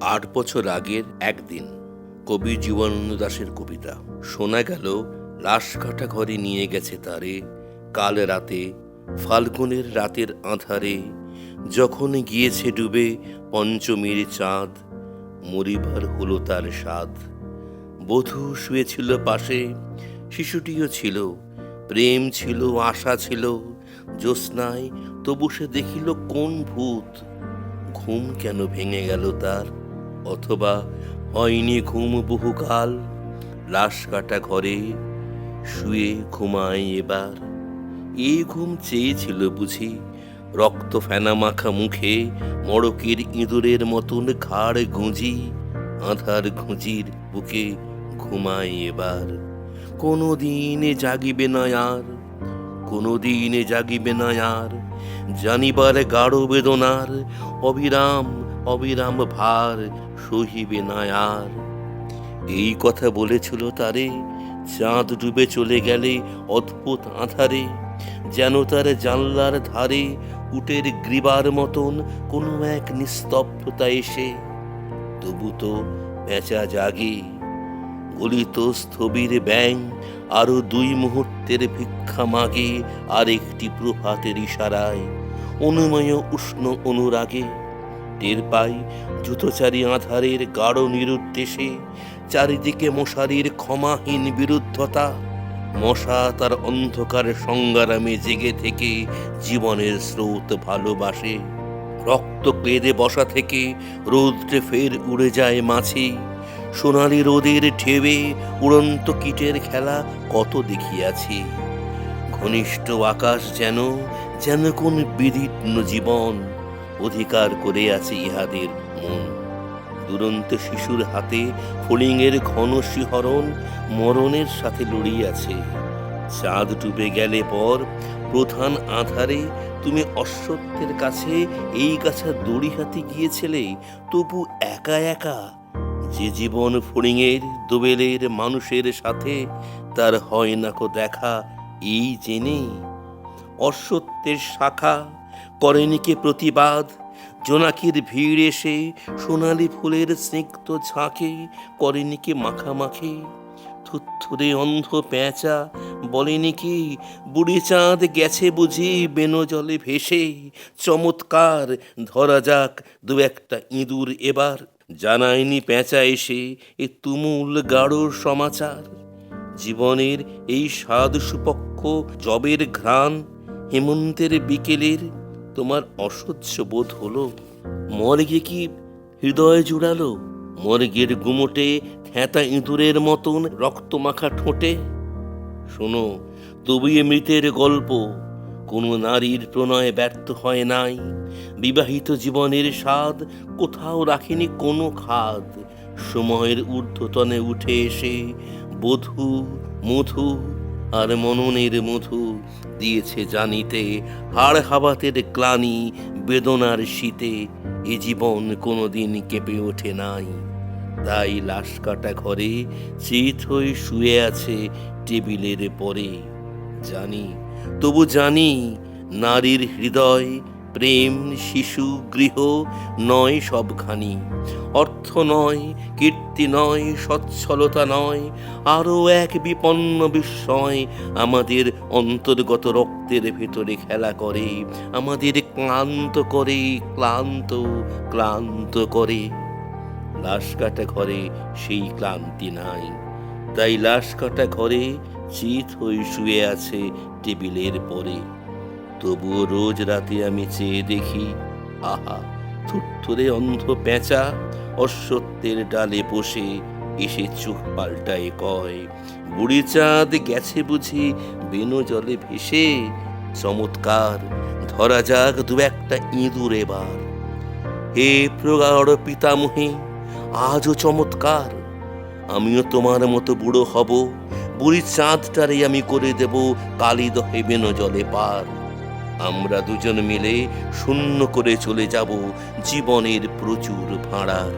৮ বছর আগের একদিন। কবি জীবনানন্দ দাশের কবিতা। শোনা গেল লাশকাটা ঘরে নিয়ে গেছে তারে, কাল রাতে ফাল্গুনের রাতের আঁধারে, যখন গিয়েছে ডুবে পঞ্চমীর চাঁদ, মরিবার হলো তার স্বাদ। বধূ শুয়েছিল পাশে, শিশুটিও ছিল, প্রেম ছিল, আশা ছিল, জ্যোৎস্নায় তবু সে দেখিল কোন ভূত। ঘুম কেন ভেঙে গেল তার, অথবা হয়নি ঘুম বহুকাল। লাশ কাটা ঘরে শুয়ে ঘুমায় এবার। এই ঘুম চেয়েছিল বুঝি, রক্ত ফেনা মাখা মুখে মড়কের ইঁদুরের মতন ঘাড় গুঁজি, আধার ঘুঁজির বুকে ঘুমায় এবার। কোনো দিনে জাগিবে না আর, কোনো দিনে জাগিবে না আর, জানিবার গাঢ় বেদনার অবিরাম অবিরাম ভার সহিবে না আর। এই কথা বলেছিল তারে চাঁদ ডুবে চলে গেলে অদ্ভুত আঁধারে, যেন তার জানলার ধারে উটের গ্রীবার মতন কোনো এক নিস্তব্ধতা এসে। তবু তো পেঁচা জাগে, গলিত স্থবির ব্যাং আরো 2 মুহূর্তের ভিক্ষা মাগে, আর একটি প্রভাতের ইশারায় অনুময় উষ্ণ অনুরাগে। টের পাই দ্রুতচারী আধারের গাঢ় নিরুদ্দেশে, চারিদিকে মশারির ক্ষমাহীন বিরুদ্ধতা। মশা তার অন্ধকার সংগ্রামে জেগে থেকে জীবনের স্রোত ভালোবাসে। রক্ত কেঁদে বসা থেকে রৌদ্রে ফের উড়ে যায় মাছি। সোনালি রোদের ঢেউয়ে উড়ন্ত কীটের খেলা কত দেখিয়াছি। ঘনিষ্ঠ আকাশ যেন যেন কোন বিদীর্ণ জীবন অধিকার করে আছে ইহাদের মন। দুরন্ত শিশুর হাতে ফড়িংয়ের ঘন শিহরণ মরণের সাথে লড়িয়াছে। চাঁদ ডুবে গেলে পর প্রধান আধারে তুমি অশ্বত্থের কাছে এই গাছা দড়ি হাতে গিয়েছিলে, তবু একা একা। যে জীবন ফড়িংয়ের দোবেলের মানুষের সাথে, তার হয় না কো দেখা এই জেনে। অশ্বত্থের শাখা করেনি কে প্রতিবাদ, জোনাকির ভিড় এসে সোনালি ফুলের স্নিগ্ধ ঝাঁকে করেনি কে মাখামাখি। থুথুরে অন্ধ পেঁচা বলেনি কি বুড়ি চাঁদ গেছে বুঝি বেনো জলে ভেসে। চমৎকার, ধরা যাক 2-1টা ইঁদুর এবার। জানায়নি পেঁচা এসে এ তুমুল গাঢ় সমাচার। জীবনের এই স্বাদ সুপক্ষ জবের ঘ্রাণ হেমন্তের বিকেলের তোমার অসহ্য বোধ হলো। মর্গে কি হৃদয় জুড়ালো, মর্গের গুমোটে থ্যাঁতা ইঁদুরের মতন রক্তমাখা ঠোঁটে। শোনো, তবু এ মৃতের গল্প, কোনো নারীর প্রণয় ব্যর্থ হয় নাই। বিবাহিত জীবনের স্বাদ কোথাও রাখেনি কোনো খাদ। সময়ের ঊর্ধ্বতনে উঠে এসে বধূ মধু আর মননের মধু দিয়েছে জানিতে হাড় হাবাতের গ্লানি বেদনার শীতে। এ জীবন কোনোদিন কেঁপে ওঠে নাই। তাই লাশ কাটা ঘরে চিত হয়ে শুয়ে আছে টেবিলের পরে। জানি, তবু জানি, নারীর হৃদয়, প্রেম, শিশু, গৃহ নয় সবখানি। অর্থ নয়, কীর্তি নয়, সচ্ছলতা নয়, আরও এক বিপন্ন বিস্ময় আমাদের অন্তর্গত রক্তের ভেতরে খেলা করে, আমাদের ক্লান্ত করে, ক্লান্ত ক্লান্ত করে। লাশ কাটা ঘরে সেই ক্লান্তি নাই। তাই লাশ কাটা ঘরে চিত হয়ে শুয়ে আছে টেবিলের পরে। তবুও রোজ রাতে আমি চেয়ে দেখি, আহা, থুরথুরে অন্ধ পেঁচা অশ্বত্থের ডালে বসে এসে চোখ পাল্টায় কয়, বুড়ি চাঁদ গেছে বুঝি বেনো জলে ভেসে। চমৎকার, ধরা যাক 2-1টা ইঁদুর এবার। হে প্রগাঢ় পিতামহী, আজও চমৎকার। আমিও তোমার মতো বুড়ো হব, বুড়ি চাঁদটারে আমি করে দেব কালিদহে বেনো জলে পার। আমরা দুজন মিলে শূন্য করে চলে যাব জীবনের প্রচুর ভাঁড়ার।